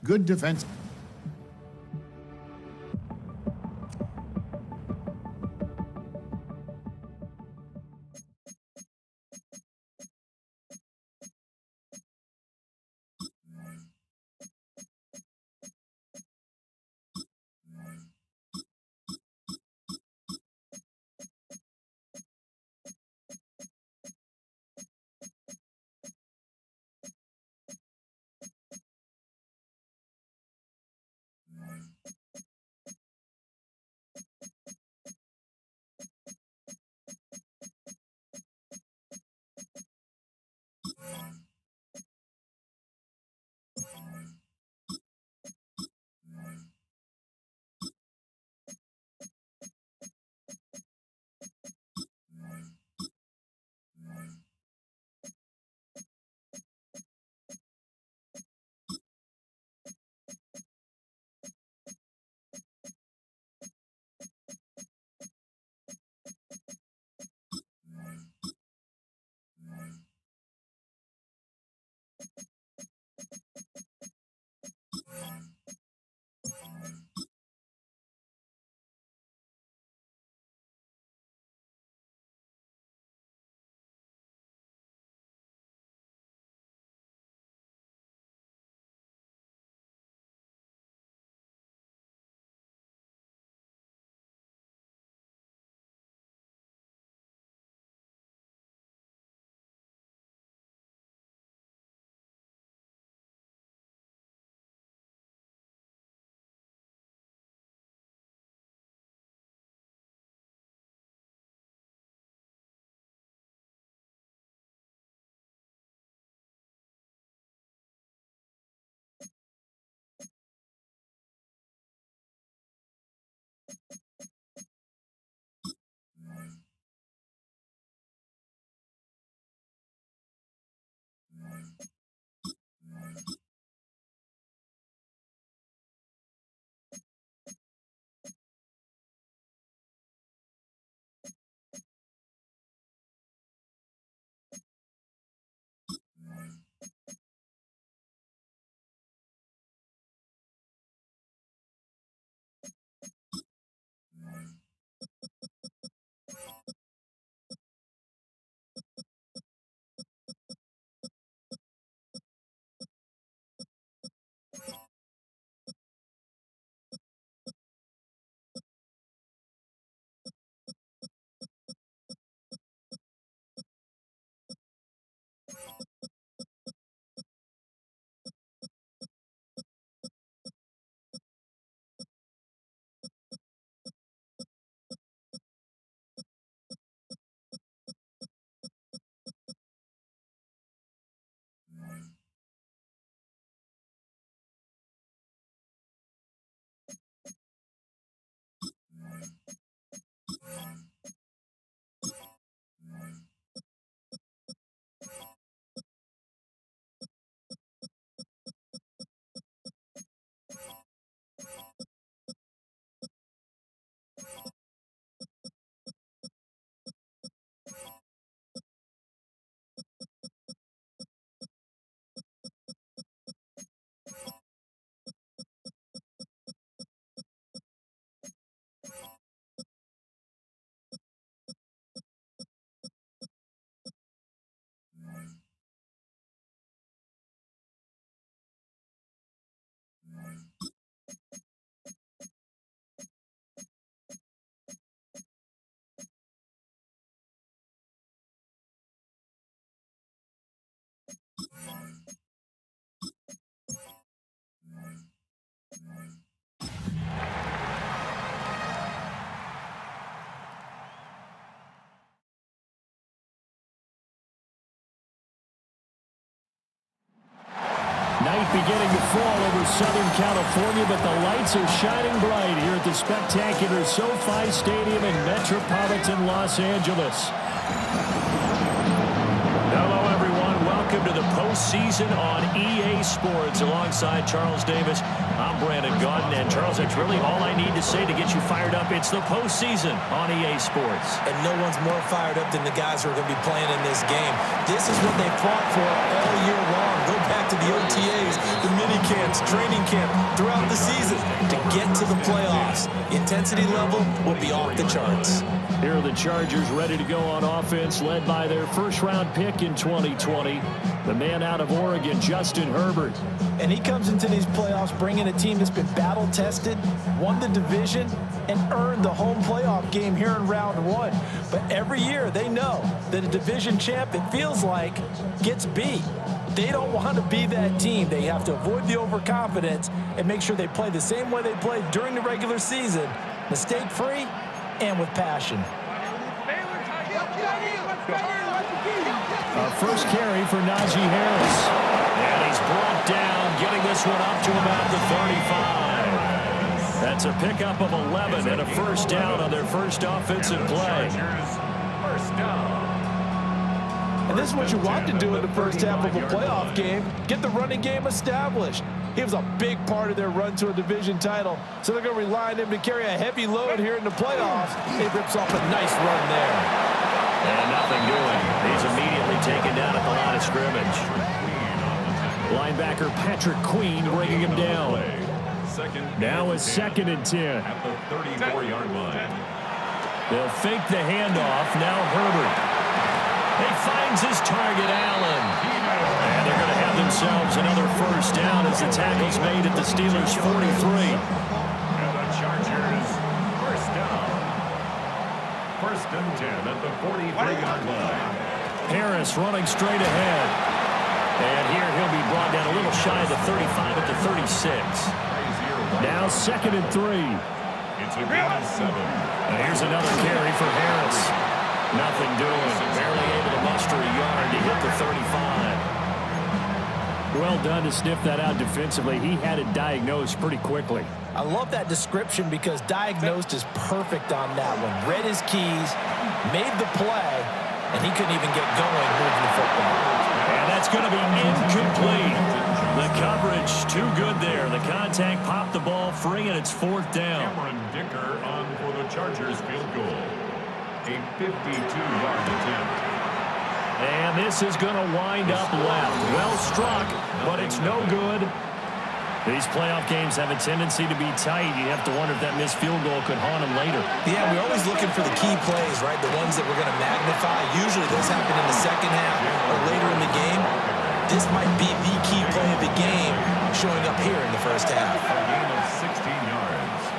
Good defense. Night beginning to fall over Southern California, but the lights are shining bright here at the spectacular SoFi Stadium in metropolitan Los Angeles. Hello, everyone. Welcome to the postseason on EA Sports. Alongside Charles Davis, I'm Brandon Gaudin. And Charles, that's really all I need to say to get you fired up. It's the postseason on EA Sports. And no one's more fired up than the guys who are going to be playing in this game. This is what they fought for all year long. Go back to the OTAs, the mini camps, training camp, throughout the season to get to the playoffs. The intensity level will be off the charts. Here are the Chargers ready to go on offense, led by their first-round pick in 2020, the man out of Oregon, Justin Herbert. And he comes into these playoffs bringing a team that's been battle-tested, won the division, and earned the home playoff game here in round one. But every year they know that a division champ, it feels like, gets beat. They don't want to be that team. They have to avoid the overconfidence and make sure they play the same way they played during the regular season, mistake-free and with passion. Our first carry for Najee Harris. And he's brought down, getting this one up to about the 35. That's a pickup of 11 and a first down on their first offensive play. First down. And this is what you want to do in the first half of a playoff game. Get the running game established. He was a big part of their run to a division title. So they're going to rely on him to carry a heavy load here in the playoffs. He rips off a nice run there. And nothing doing. He's immediately taken down at the line of scrimmage. Linebacker Patrick Queen bringing him down. Now it's 2nd and 10. At the 34-yard line. They'll fake the handoff. Now Herbert. He finds his target, Allen. And they're going to have themselves another first down as the tackle's made at the Steelers' 43. And the Chargers, first down. 1st and 10 at the 43-yard line. Harris running straight ahead. And here he'll be brought down a little shy of the 35 at the 36. Now 2nd and 3. It's a gain of 7. And here's another carry for Harris. Nothing doing. Barely able to muster a yard to hit the 35. Well done to sniff that out defensively. He had it diagnosed pretty quickly. I love that description because diagnosed is perfect on that one. Read his keys, made the play, and he couldn't even get going moving the football. And that's going to be incomplete. The coverage too good there. The contact popped the ball free, and it's 4th down. Cameron Dicker on for the Chargers field goal. A 52-yard attempt. And this is going to wind up left. Well struck, but it's no good. These playoff games have a tendency to be tight. You have to wonder if that missed field goal could haunt them later. Yeah, we're always looking for the key plays, right? The ones that we're going to magnify. Usually those happen in the second half or later in the game. This might be the key play of the game showing up here in the first half. A gain of 16 yards.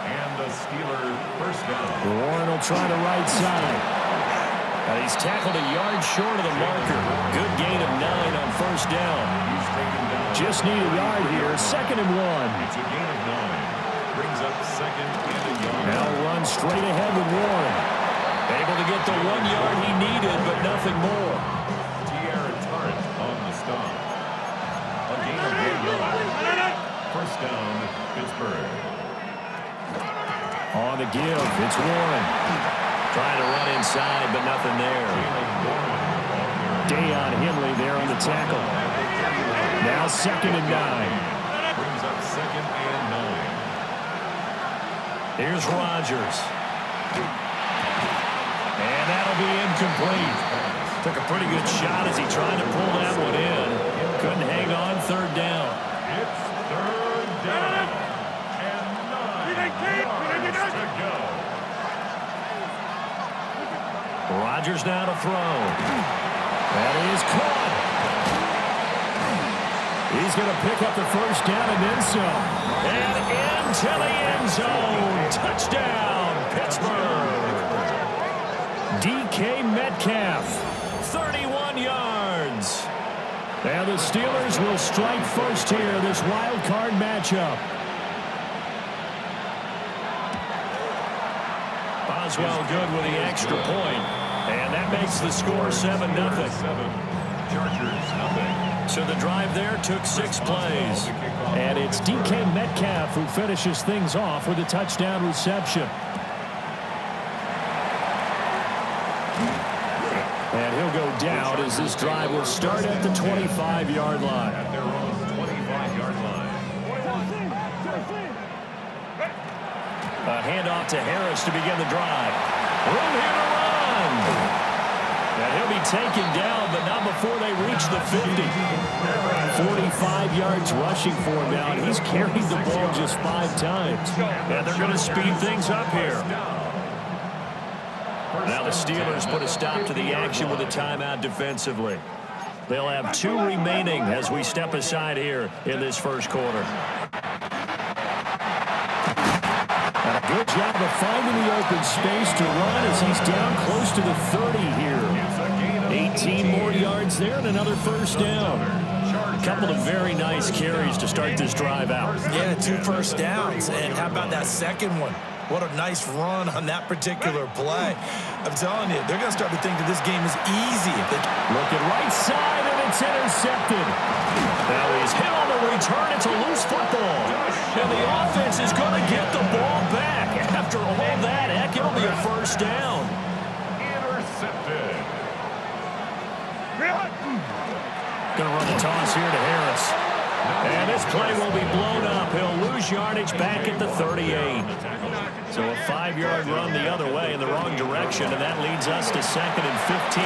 And the Steelers first down. Warren will try the right side. And he's tackled a yard short of the marker. Good gain of 9 on first down. He's taken down. Just need a yard here. 2nd and 1. It's a gain of 9. Brings up 2nd and a yard. Now run straight ahead with Warren. Able to get the 1 yard he needed, but nothing more. Tierra Tarrant on the stop. A gain of 1 yard. First down, Pittsburgh. On the give, it's Warren. Trying to run inside, but nothing there. Dayon Henley there on the tackle. Now 2nd and 9. Brings up 2nd and 9. Here's Rodgers. And that'll be incomplete. Took a pretty good shot as he tried to pull that one in. Couldn't hang on. 3rd down. It's 3rd down. And 9 yards to go. Rodgers now to throw. That is caught. He's going to pick up the first down and then some. And into the end zone. Touchdown, Pittsburgh. DK Metcalf, 31 yards. And the Steelers will strike first here, this wild card matchup. Boswell good with the extra point. And that makes the score 7-0. Chargers, nothing. So the drive there took 6 plays. And it's DK Metcalf who finishes things off with a touchdown reception. And he'll go down as this drive will start at the 25-yard line. At their own 25-yard line. A handoff to Harris to begin the drive. Room here to run. And he'll be taken down, but not before they reach the 50. 45 yards rushing for him now, and he's carried the ball just 5 times. And they're going to speed things up here. Now the Steelers put a stop to the action with a timeout defensively. They'll have 2 remaining as we step aside here in this first quarter. And a good job of finding the open space to run as he's down close to the 30 here. 18 more yards there and another first down. A couple of very nice carries to start this drive out. Yeah, 2 first downs. And how about that second one? What a nice run on that particular play. I'm telling you, they're going to start to think that this game is easy. Looking right side, and it's intercepted. Now he's hit on the return. It's a loose football. And the offense is going to get the ball back. After all that, heck, it'll be a first down. Intercepted. Going to run the toss here to Harris. And this play will be blown up. He'll lose yardage back at the 38. So a 5-yard run the other way in the wrong direction, and that leads us to 2nd and 15.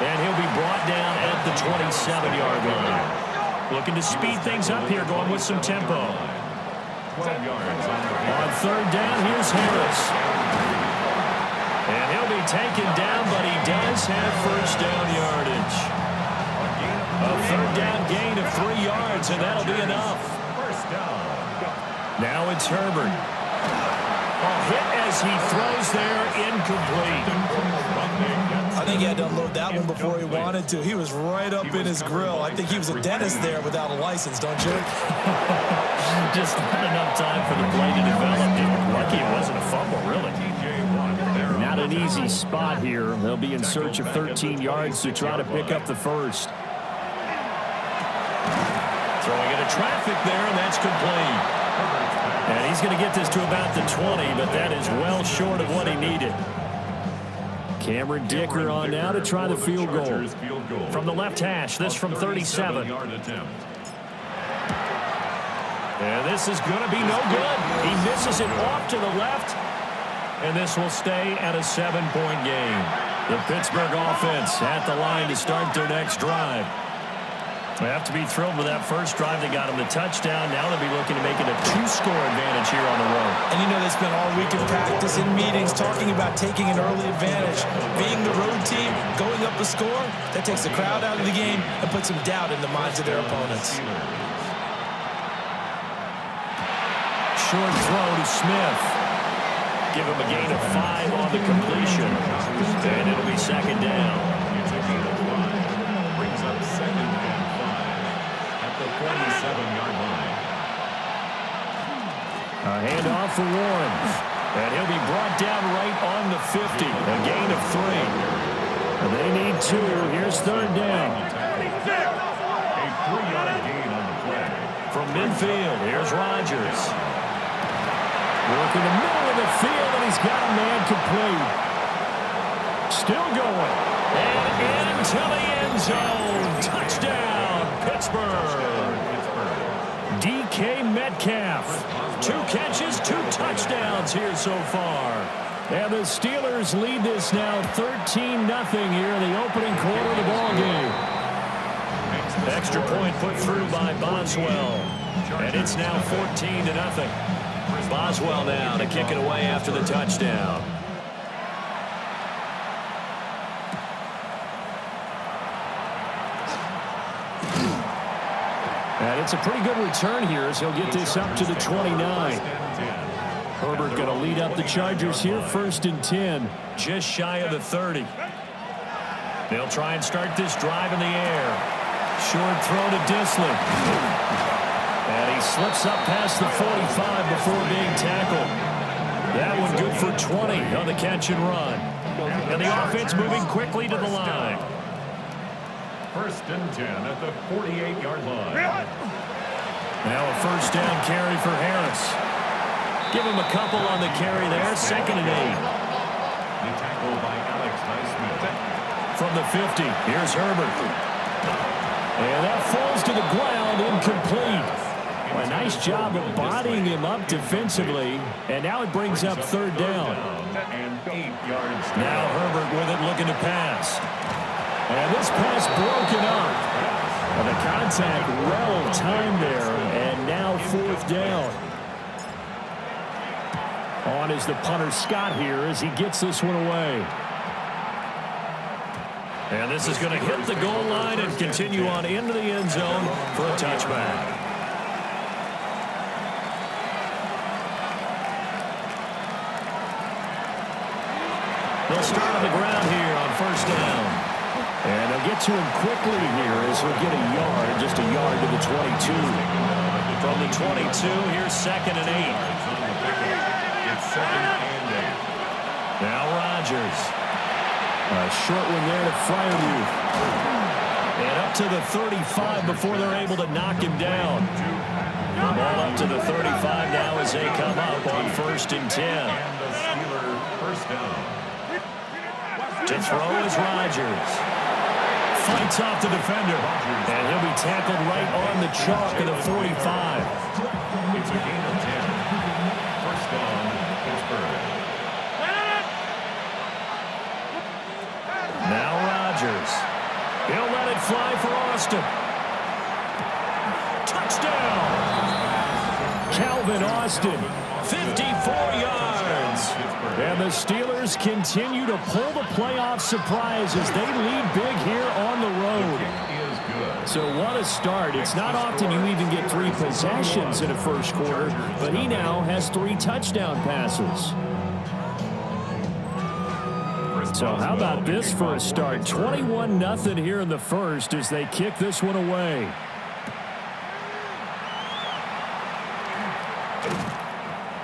And he'll be brought down at the 27-yard line. Looking to speed things up here, going with some tempo. 12 yards On 3rd down, here's Harris. And he'll be taken down, but he does have first down yardage. A 3rd down gain of 3 yards, and that'll be enough. First down. Now it's Herbert. A hit as he throws there, incomplete. I think he had to unload that one before he wanted to. He was right up in his grill. I think he was a dentist there without a license, don't you? Just not enough time for the play to develop. Lucky it wasn't a fumble, really. Not an easy spot here. They'll be in search of 13 yards to try to pick up the first. Throwing into traffic there, and that's complete. And he's going to get this to about the 20, but that is well short of what he needed. Cameron Dicker on now to try the field goal. From the left hash, this from 37. And this is going to be no good. He misses it off to the left, and this will stay at a 7-point game. The Pittsburgh offense at the line to start their next drive. They have to be thrilled with that first drive. They got him the touchdown. Now they'll be looking to make it a 2-score advantage here on the road. And you know, they spent all week in practice, in meetings, talking about taking an early advantage. Being the road team, going up a score, that takes the crowd out of the game and puts some doubt in the minds of their opponents. Short throw to Smith. Give him a gain of 5 on the completion. And it'll be 2nd down. It's a gain of 5. Brings up 2nd and 5 at the 47-yard line. A handoff for Warren. And he'll be brought down right on the 50. A gain of 3. And they need 2. Here's 3rd down. A 3-yard gain on the play. From midfield, here's Rodgers. Working the middle of the field, and he's got a man complete. Still going. And into the end zone. Touchdown, Pittsburgh. DK Metcalf. 2 catches, 2 touchdowns here so far. And the Steelers lead this now 13-0 here in the opening quarter of the ballgame. Extra point put through by Boswell. And it's now 14-0. Boswell now to kick it away after the touchdown. And it's a pretty good return here as he'll get this up to the 29. Herbert going to lead up the Chargers here, 1st and 10, just shy of the 30. They'll try and start this drive in the air. Short throw to Disley. And he slips up past the 45 before being tackled. That one good for 20 on the catch and run. And the offense moving quickly to the line. 1st and 10 at the 48-yard line. Now a first down carry for Harris. Give him a couple on the carry there. 2nd and 8. The tackle by Alex Highsmith. From the 50, here's Herbert. And that falls to the ground, incomplete. Well, a nice job of bodying him up defensively, and now it brings up 3rd down. And 8 yards. Now Herbert with it, looking to pass. And this pass broken up. And the contact well timed there, and now 4th down. On is the punter Scott here as he gets this one away. And this is going to hit the goal line and continue on into the end zone for a touchback. They'll start on the ground here on 1st down. And they'll get to him quickly here as he'll get a yard, just a yard to the 22. From the 22, here's 2nd and 8. It's 2nd and 8. Now Rodgers. A short one there to Fryermuth. And up to the 35 before they're able to knock him down. Ball up to the 35 now as they come up on 1st and 10. And the Steeler 1st down. To throw is Rodgers. Fights off the defender. And he'll be tackled right on the chalk of the 45. It's a gain of 10. 1st down, Pittsburgh. Now Rodgers. He'll let it fly for Austin. Touchdown! Calvin Austin, 54 yards. And the Steelers continue to pull the playoff surprise as they lead big here on the road. So what a start. It's not often you even get 3 possessions in a first quarter, but he now has 3 touchdown passes. So how about this for a start? 21-0 here in the first as they kick this one away.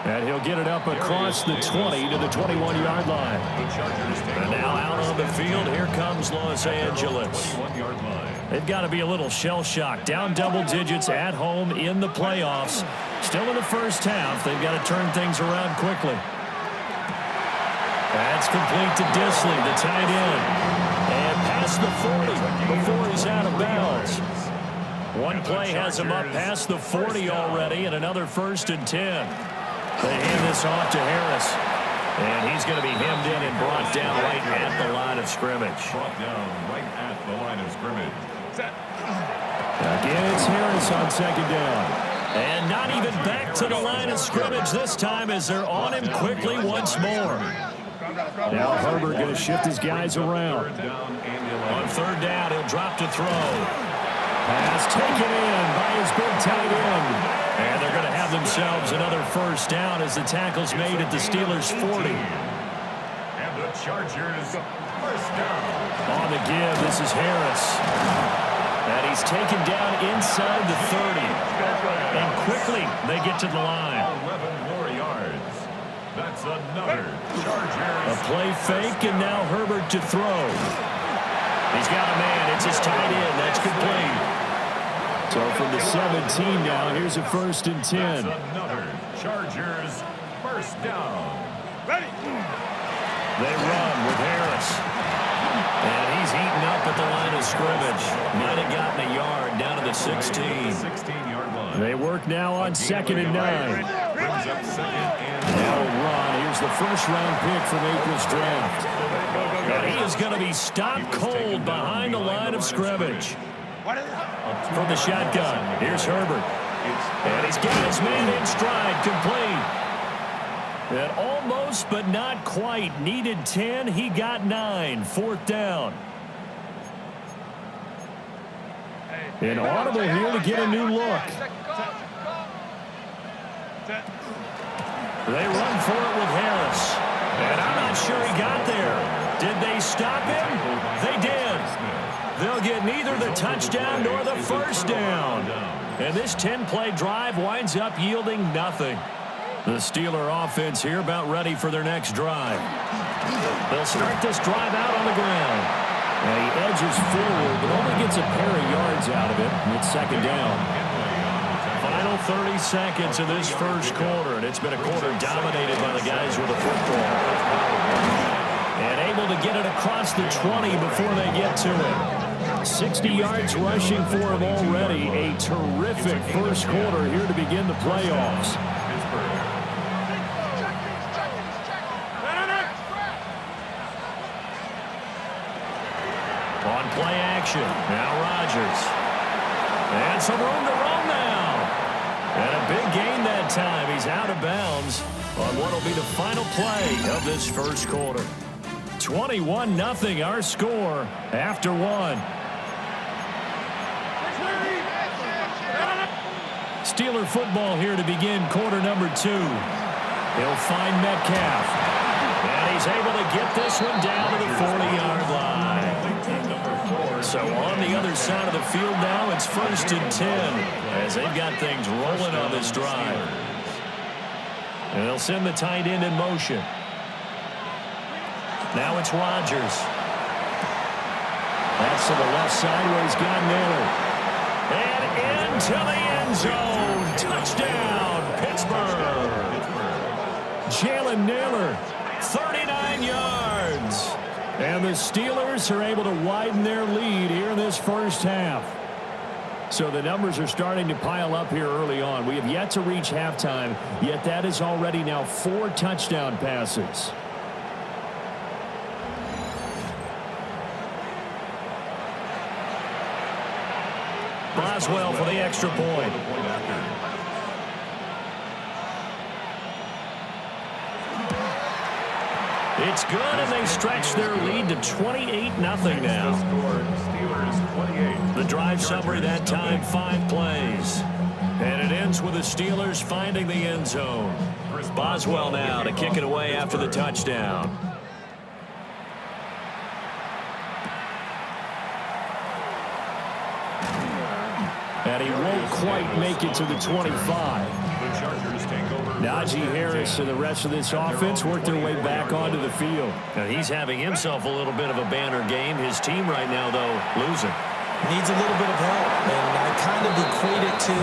And he'll get it up across the 20 to the 21-yard line. And now out on the field, here comes Los Angeles. They've got to be a little shell-shocked. Down double digits at home in the playoffs. Still in the first half. They've got to turn things around quickly. That's complete to Disley, the tight end. And past the 40 before he's out of bounds. One play has him up past the 40 already, and another 1st and 10. They hand this off to Harris. And he's going to be hemmed in and brought down right at the line of scrimmage. Brought down right at the line of scrimmage. Again, it's Harris on 2nd down. And not even back to the line of scrimmage this time as they're on him quickly once more. Now Herbert going to shift his guys around. On 3rd down, he'll drop to throw. Pass taken in by his big tight end. And they're going to have themselves another 1st down as the tackle's made at the Steelers' 40. And the Chargers 1st down. On the give, this is Harris. And he's taken down inside the 30. And quickly they get to the line. 11 more yards. That's another Chargers. A play fake, and now Herbert to throw. He's got a man. It's his tight end. That's complete. So from the 17 now, here's a 1st and 10. That's another Chargers 1st down. Ready. They run with Harris. And he's eaten up at the line of scrimmage. Might have gotten a yard down to the 16. 16-yard line. They work now on 2nd and 9. Brings up 2nd and 9. Now run. Here's the 1st-round pick from April's draft. And he is going to be stopped cold behind the line of scrimmage. From the shotgun, here's Herbert. And he's got his man in stride, complete. And almost, but not quite. Needed 10, he got 9. 4th down. And audible here to get a new look. They run for it with Harris. And I'm not sure he got there. Did they stop him? They did. They'll get neither the touchdown nor the 1st down. And this 10-play drive winds up yielding nothing. The Steeler offense here about ready for their next drive. They'll start this drive out on the ground. And he edges forward, but only gets a pair of yards out of it. And it's 2nd down. Final 30 seconds of this first quarter, and it's been a quarter dominated by the guys with the football. And able to get it across the 20 before they get to it. 60 yards rushing for him already. A terrific first quarter here to begin the playoffs. On play action, now Rodgers. And some room to roam now. And a big gain that time. He's out of bounds on what will be the final play of this first quarter. 21-0 our score after one. Steeler football here to begin quarter number 2. He'll find Metcalf. And he's able to get this one down to the 40-yard line. So on the other side of the field now, it's 1st and 10 as they've got things rolling on this drive. And they'll send the tight end in motion. Now it's Rodgers. That's to the left side where he's got Naylor. And into the end zone. Touchdown, Pittsburgh. Jalen Naylor, 39 yards. And the Steelers are able to widen their lead here in this first half. So the numbers are starting to pile up here early on. We have yet to reach halftime, yet that is already now 4 touchdown passes. Boswell for the extra point. It's good, and they stretch their lead to 28-0 now. The drive summary that time, 5 plays. And it ends with the Steelers finding the end zone. Boswell now to kick it away after the touchdown. And he won't quite make it to the 25. Najee Harris and the rest of this offense work their way back onto the field. Now he's having himself a little bit of a banner game. His team right now, though, losing. Needs a little bit of help, and I kind of equate it to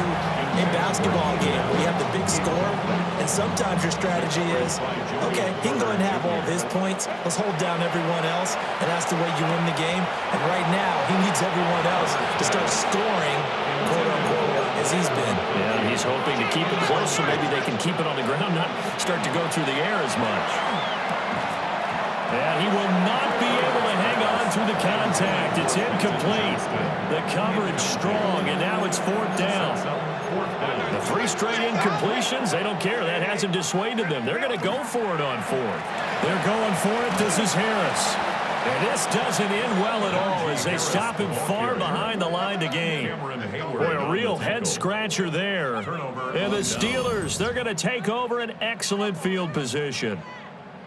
a basketball game where you have the big score, and sometimes your strategy is, okay, he can go ahead and have all of his points. Let's hold down everyone else, and that's the way you win the game. And right now, he needs everyone else to start scoring, quote-unquote, as he's been. Yeah, he's hoping to keep it close so maybe they can keep it on the ground, not start to go through the air as much. And he will not be able to hang on through the contact. It's incomplete. The coverage strong, and now it's 4th down. The 3 straight incompletions, they don't care. That hasn't dissuaded them. They're going to go for it on 4th. They're going for it. This is Harris. And this doesn't end well at all as they stop him far behind the line to gain. Boy, a real head-scratcher there. And the Steelers, they're going to take over an excellent field position.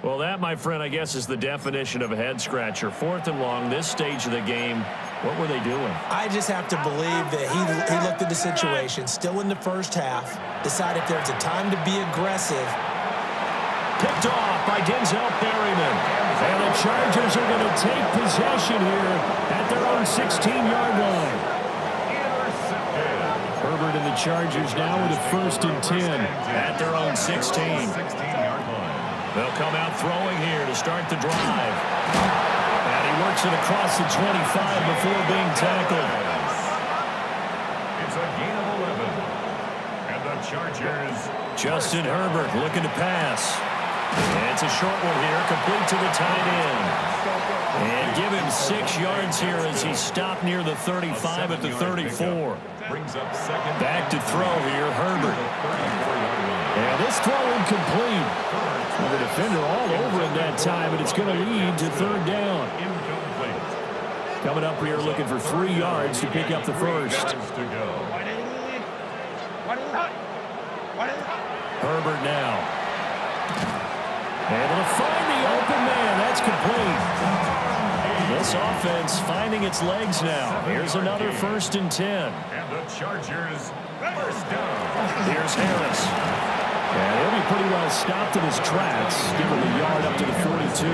Well, that, my friend, I guess is the definition of a head-scratcher. 4th and long, this stage of the game. What were they doing? I just have to believe that he looked at the situation, still in the first half, decided there's a time to be aggressive. Picked off by Denzel Perryman. And the Chargers are going to take possession here at their own 16-yard line. Herbert and the Chargers now with a 1st and 10 at their own 16. They'll come out throwing here to start the drive. And he works it across the 25 before being tackled. It's a gain of 11. And the Chargers. Justin Herbert looking to pass. And it's a short one here, complete to the tight end. And give him 6 yards here as he stopped near the 35 at the 34. Back to throw here, Herbert. And this throw incomplete. Well, the defender all over him that time, and it's going to lead to 3rd down. Coming up here looking for 3 yards to pick up the first. Herbert now. Able to find the open man. That's complete. This offense finding its legs now. Here's another 1st and 10. And the Chargers, 1st down. Here's Harris. And he'll be pretty well stopped in his tracks. Give him a yard up to the 42.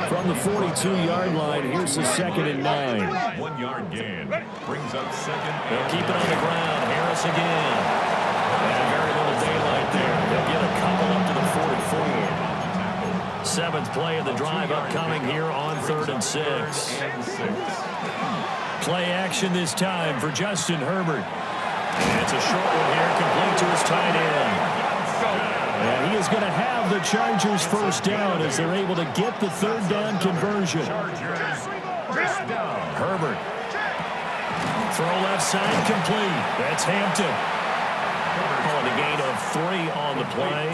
From the 42-yard line, here's the 2nd and 9. 1-yard gain. Brings up 2nd. They'll keep it on the ground. Harris again. And very little daylight there. They'll get a couple up to the 44. 7th play of the drive upcoming here on 3rd and 6. Play action this time for Justin Herbert. And it's a short one here, complete to his tight end. And he is going to have the Chargers 1st down as they're able to get the 3rd down conversion. Chargers, 1st down. Herbert Throw left side complete. That's Hampton. Calling a gain of 3 on the play.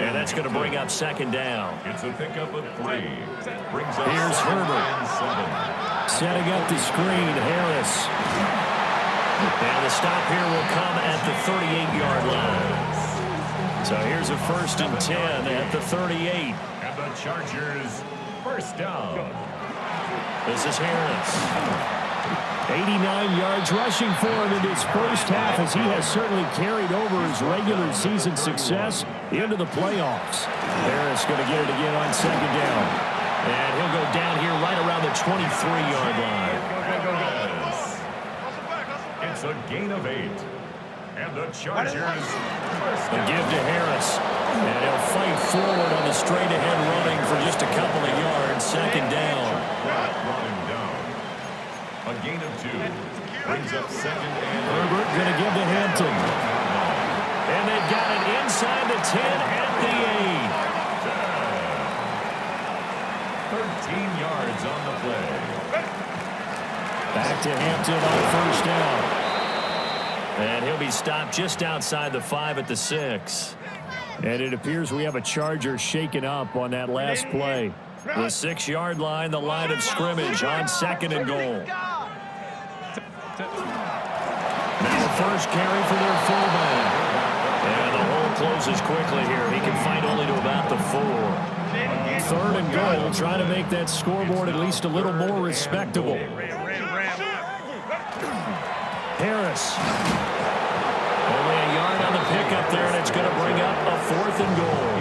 And that's going to bring up second down. It's a pickup of 3. Here's Herbert. Setting up the screen, Harris. And the stop here will come at the 38-yard line. So here's a 1st and 10 at the 38. And the Chargers first down. This is Harris. 89 yards rushing for him in his first half, as he has certainly carried over his regular season success into the playoffs. Harris going to get it again on second down. And he'll go down here right around the 23-yard line. It's a gain of 8. And the Chargers first A down. give to Harris. And he'll fight forward on the straight-ahead running for just a couple of yards. Second down. Brought him down. A gain of 2. Brings up second and Herbert going to give to Hampton. And they've got it inside the 10 at the 13 yards on the play. 8. Back to Hampton on first down. And he'll be stopped just outside the 5 at the 6. And it appears we have a Charger shaken up on that last play. The 6-yard line, the line of scrimmage on second and goal. Now the first carry for their fullback. And the hole closes quickly here. He can find only to about the 4. 3rd and goal, trying to make that scoreboard at least a little more respectable. Harris. Only a yard on the pickup there, and it's going to bring up a 4th and goal.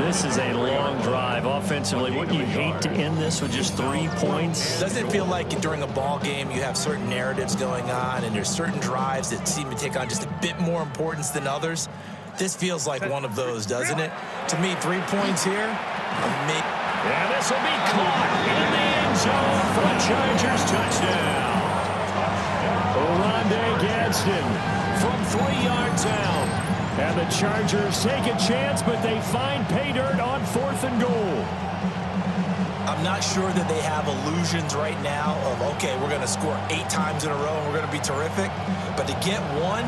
This is a long drive offensively. Wouldn't you hate to end this with just 3 points? Doesn't it feel like during a ball game you have certain narratives going on and there's certain drives that seem to take on just a bit more importance than others? This feels like one of those, doesn't it? To me, 3 points here. And this will be caught in the end zone for a Chargers touchdown. Oronde Gadsden from 3 yards out. And the Chargers take a chance, but they find pay dirt on 4th and goal. I'm not sure that they have illusions right now of, okay, we're going to score 8 times in a row and we're going to be terrific. But to get 1,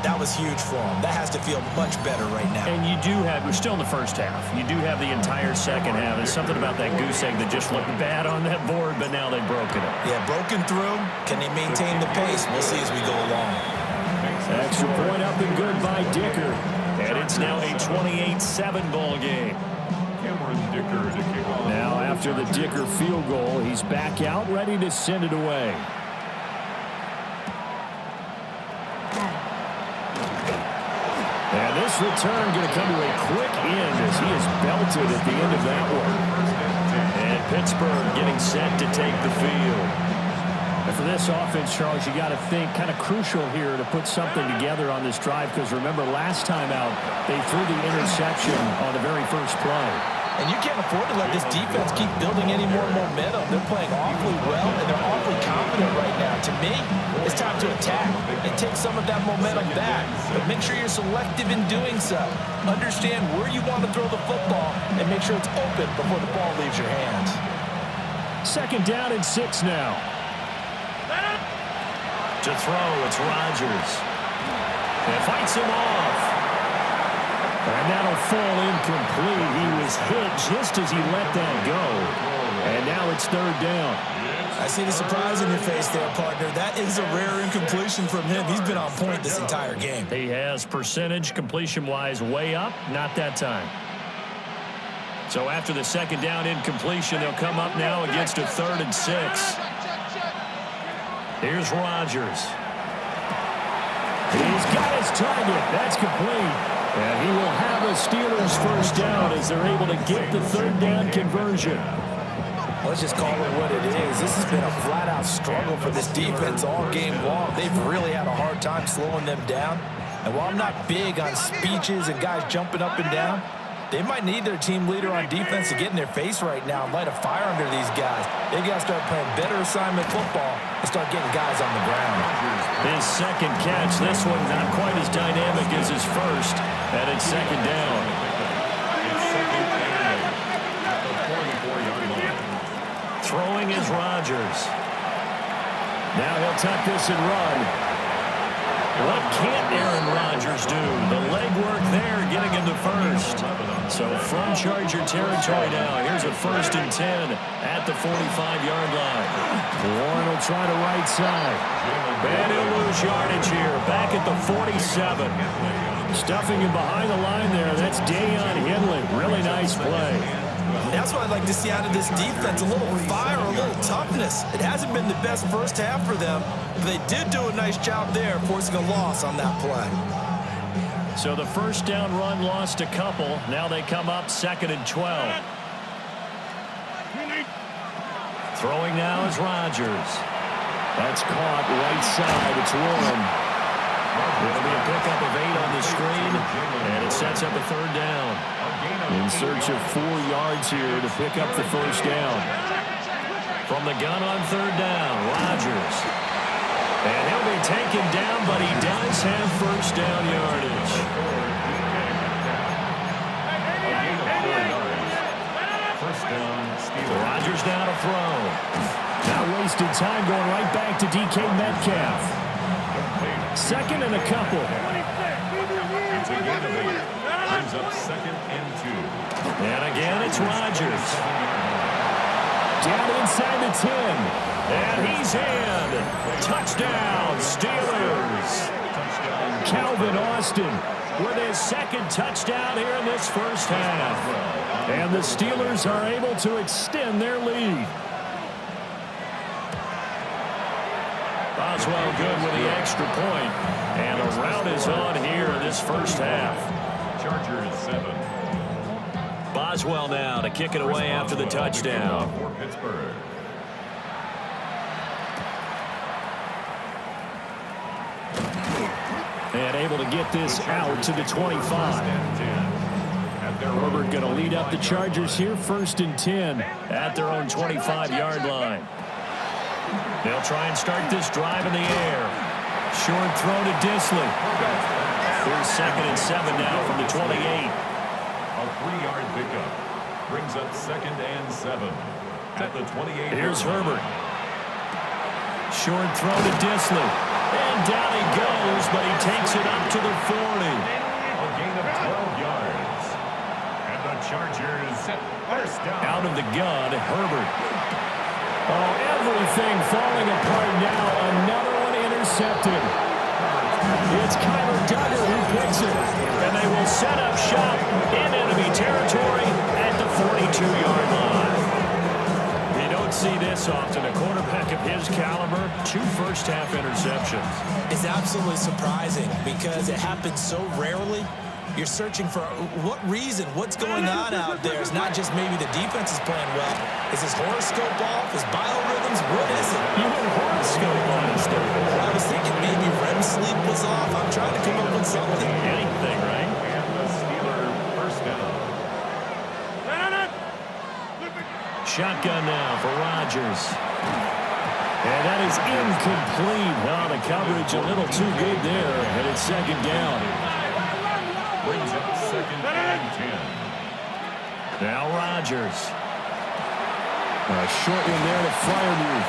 that was huge for them. That has to feel much better right now. And you do have, we're still in the first half. You do have the entire second half. There's something about that goose egg that just looked bad on that board, but now they've broken it. Yeah, broken through. Can they maintain the pace? We'll see as we go along. Extra point up and good by Dicker. And it's now a 28-7 ball game. Cameron Dicker to kick off. Now after the Dicker field goal, he's back out ready to send it away. And this return going to come to a quick end as he is belted at the end of that one. And Pittsburgh getting set to take the field. And for this offense, Charles, you got to think kind of crucial here to put something together on this drive, because remember last time out they threw the interception on the very first play. And you can't afford to let this defense keep building any more momentum. They're playing awfully well, and they're awfully confident right now. To me, it's time to attack and take some of that momentum back. But make sure you're selective in doing so. Understand where you want to throw the football and make sure it's open before the ball leaves your hands. Second down and 6 now. To throw, it's Rodgers. And fights him off. And that'll fall incomplete. He was hit just as he let that go. And now it's 3rd down. I see the surprise in your face there, partner. That is a rare incompletion from him. He's been on point this entire game. He has percentage completion-wise way up. Not that time. So after the second down incompletion, they'll come up now against a 3rd and 6. Here's Rodgers. He's got his target. That's complete. And he will have a Steelers first down as they're able to get the 3rd down conversion. Let's just call it what it is. This has been a flat-out struggle for this defense all game long. They've really had a hard time slowing them down. And while I'm not big on speeches and guys jumping up and down, they might need their team leader on defense to get in their face right now and light a fire under these guys. They've got to start playing better assignment football and start getting guys on the ground. His second catch, this one not quite as dynamic as his first, and it's second down. Throwing is Rodgers. Now he'll tuck this and run. What can't Aaron Rodgers do? The legwork there getting him to first. So from Charger territory now, here's a 1st and 10 at the 45-yard line. Warren will try to right side. And he'll lose yardage here. Back at the 47. Stuffing him behind the line there. That's Deion Henley. Really nice play. That's what I'd like to see out of this defense, a little fire, a little toughness. It hasn't been the best first half for them, but they did do a nice job there, forcing a loss on that play. So the first down run lost a couple. Now they come up 2nd and 12. Throwing now is Rodgers. That's caught right side. It's Warren. It'll be a pickup of 8 on the screen, and it sets up a 3rd down. In search of 4 yards here to pick up the first down. From the gun on 3rd down, Rodgers. And he'll be taken down, but he does have first down yardage. First down, Rodgers now to throw. Not wasting time, going right back to DK Metcalf. 2nd and a couple. It's a gain of 8. Brings up 2nd and 2. And again, it's Rodgers. Down inside the 10. And he's in. Touchdown, Steelers. Calvin Austin with his 2nd touchdown here in this first half. And the Steelers are able to extend their lead. Boswell good with the extra point. And a rout is on here in this first half. Chargers 7. Boswell now to kick it away after the touchdown. For Pittsburgh. And able to get this out to the 25. Herbert going to lead up the Chargers here, 1st and 10 at their own 25-yard line. They'll try and start this drive in the air. Short throw to Disley. Here's 2nd and 7 now from the 28. A 3-yard pickup. Brings up 2nd and 7 at the 28. Here's Herbert. Short throw to Disley. And down he goes, but he takes it up to the 40. A gain of 12 yards. And the Chargers first down. Out of the gun, Herbert. Oh, everything falling apart now. Another one intercepted. It's Kyler Duggar who picks it. And they will set up shop in enemy territory at the 42-yard line. You don't see this often. A quarterback of his caliber, 2 first-half interceptions. It's absolutely surprising because it happens so rarely. You're searching for what reason, what's going on out there. It's not just maybe the defense is playing well. Is his horoscope off? His biorhythms? What is it? You had horoscope on us there. I was thinking maybe REM sleep was off. I'm trying to come up with something. Anything, right? And the Steeler first down. Shotgun now for Rodgers. And that is incomplete. Oh, the coverage a little too good there. And it's 2nd down. Brings up 2nd and 10. Now Rodgers. A short one there to Freiermuth.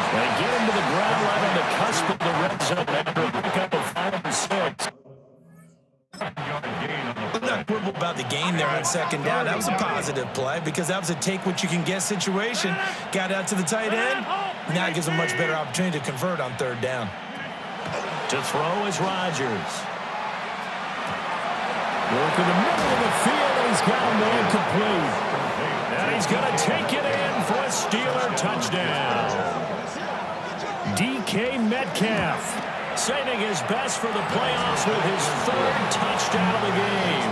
They get him to the ground right on the cusp of the red zone after a pickup of 5 and 6. I'm not quibble about the gain there on 2nd down. That was a positive play because that was a take-what-you-can-get situation. Got out to the tight end. Now it gives a much better opportunity to convert on 3rd down. To throw is Rodgers. Work in the middle of the field, and he's got a man complete. And he's going to take it in for a Steeler touchdown. DK Metcalf saving his best for the playoffs with his 3rd touchdown of the game.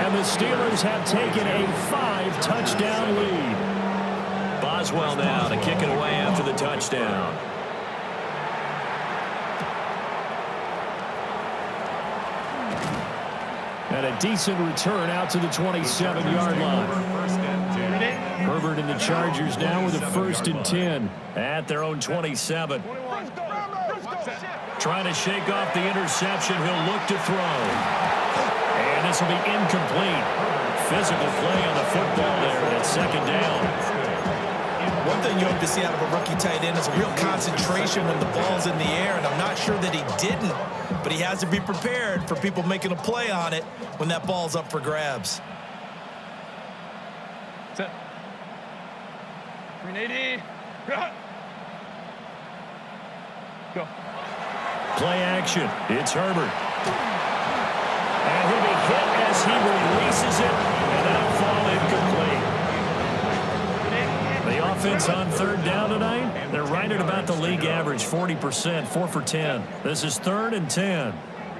And the Steelers have taken a 5-touchdown lead. Boswell now to kick it away after the touchdown. And a decent return out to the 27-yard line. Herbert and the Chargers now with a 1st and 10 at their own 27. Trying to shake off the interception. He'll look to throw. And this will be incomplete. Physical play on the football there at 2nd down. One thing you hope to see out of a rookie tight end is a real concentration when the ball's in the air, and I'm not sure that he didn't, but he has to be prepared for people making a play on it when that ball's up for grabs. Set. 380. Go. Play action. It's Herbert. And he'll be hit as he releases it, and that'll fall incomplete. The offense on third down tonight, they're right at about the league average, 40%, 4 for 10. This is 3rd and 10.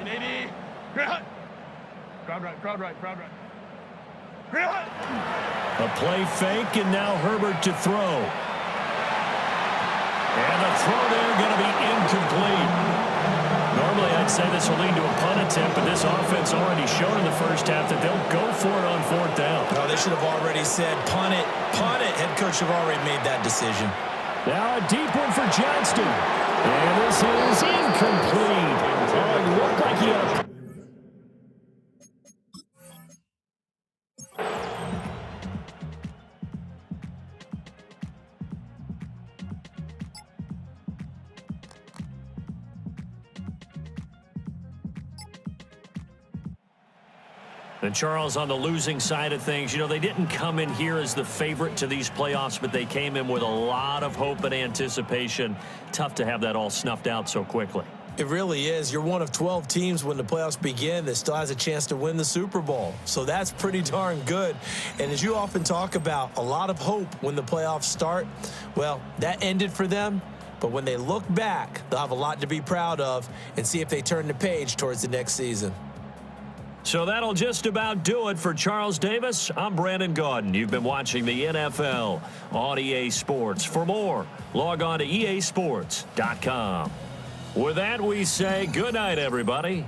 380. Crowd right. A play fake, and now Herbert to throw. And the throw there going to be incomplete. Normally, I'd say this will lead to a punt attempt, but this offense already showed in the first half that they'll go for it on 4th down. No, they should have already said, punt it, punt it. Head coach have already made that decision. Now a deep one for Johnston. And this is incomplete. Oh, it looked like he had a... And Charles, on the losing side of things, you know, they didn't come in here as the favorite to these playoffs, but they came in with a lot of hope and anticipation. Tough to have that all snuffed out so quickly. It really is. You're one of 12 teams when the playoffs begin that still has a chance to win the Super Bowl. So that's pretty darn good. And as you often talk about, a lot of hope when the playoffs start. Well, that ended for them. But when they look back, they'll have a lot to be proud of and see if they turn the page towards the next season. So that'll just about do it for Charles Davis. I'm Brandon Gaudin. You've been watching the NFL on EA Sports. For more, log on to easports.com. With that, we say good night, everybody.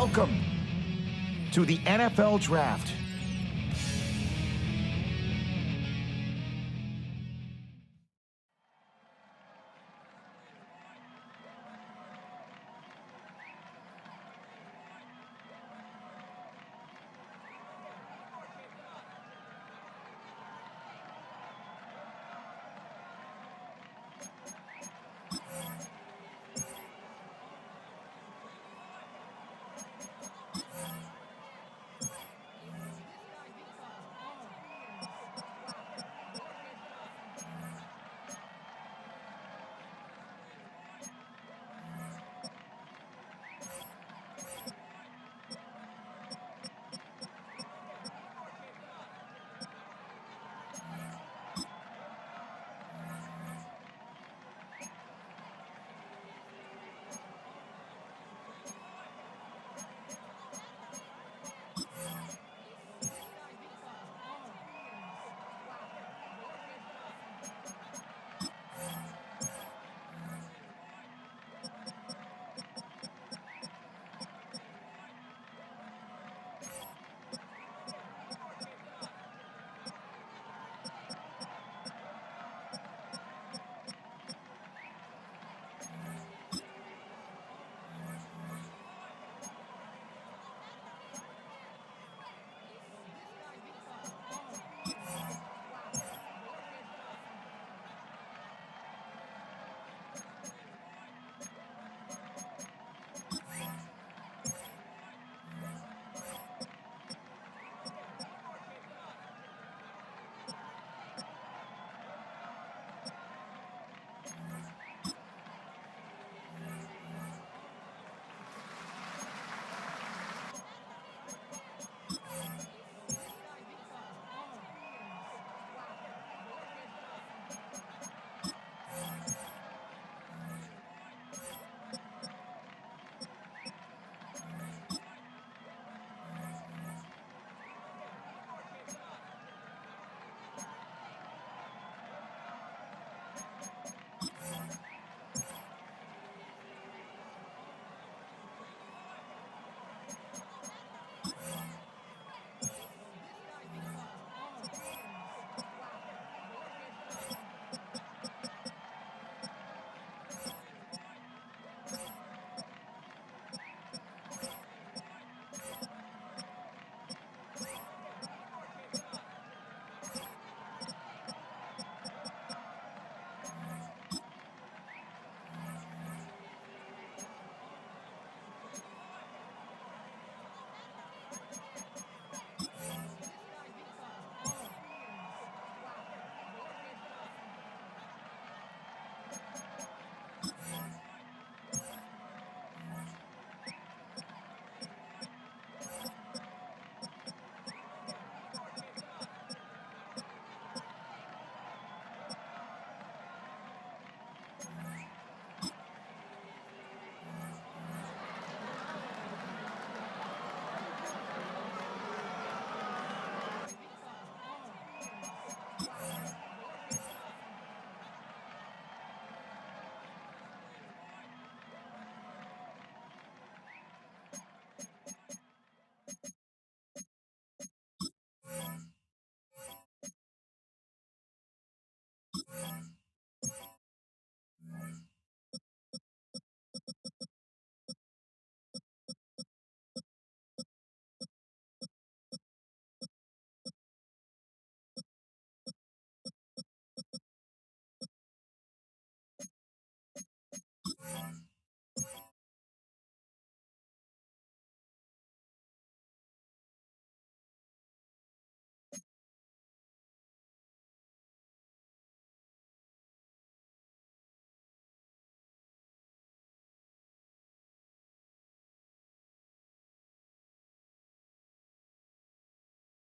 Welcome to the NFL Draft.